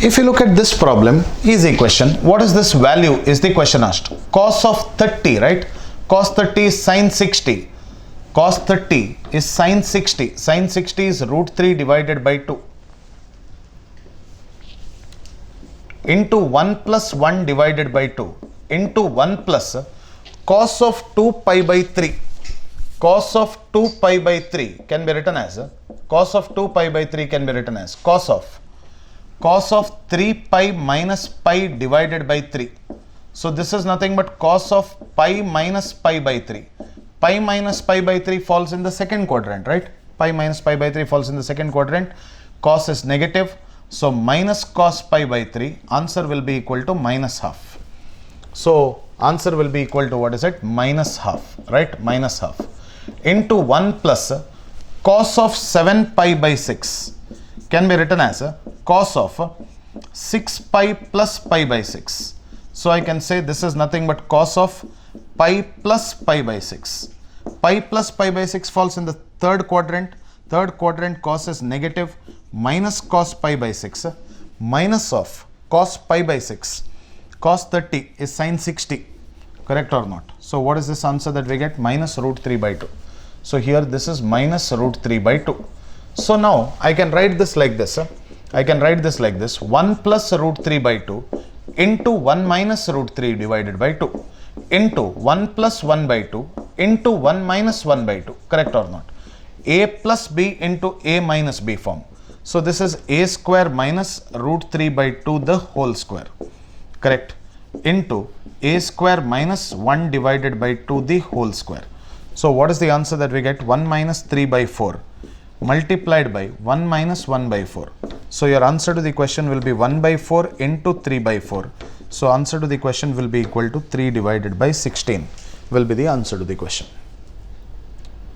If you look at this problem, easy question. What is this value is the question asked. Cos of 30, right? Cos 30 is sin 60. Cos 30 is sin 60. Sin 60 is root 3 divided by 2 into 1 plus 1 divided by 2 into 1 plus cos of 2 pi by 3. Cos of 2 pi by 3 can be written as cos of 2 pi by 3 can be written as cos of 3 pi minus pi divided by 3. So this is nothing but cos of pi minus pi by 3. Pi minus pi by 3 falls in the second quadrant, right? Pi minus pi by 3 falls in the second quadrant. Cos is negative. So minus cos pi by 3, answer will be equal to minus half. So answer will be equal to what is it? Minus half, right? Minus half. Into 1 plus cos of 7 pi by 6 can be written as cos of 6 pi plus pi by 6. So I can say this is nothing but cos of pi plus pi by 6. Pi plus pi by 6 falls in the third quadrant. Third quadrant cos is negative, minus cos pi by 6 minus of cos pi by 6. Cos 30 is sin 60. Correct or not? So what is this answer that we get? Minus root 3 by 2. So here this is minus root 3 by 2. So now I can write this like this. I can write this like this. 1 plus root 3 by 2 into 1 minus root 3 divided by 2 into 1 plus 1 by 2 into 1 minus 1 by 2. Correct or not? A plus b into a minus b form. So this is a square minus root 3 by 2 the whole square. Correct? Into a square minus 1 divided by 2 the whole square. So what is the answer that we get? 1 minus 3 by 4 multiplied by 1 minus 1 by 4. So your answer to the question will be 1 by 4 into 3 by 4. So answer to the question will be equal to 3 divided by 16 will be the answer to the question.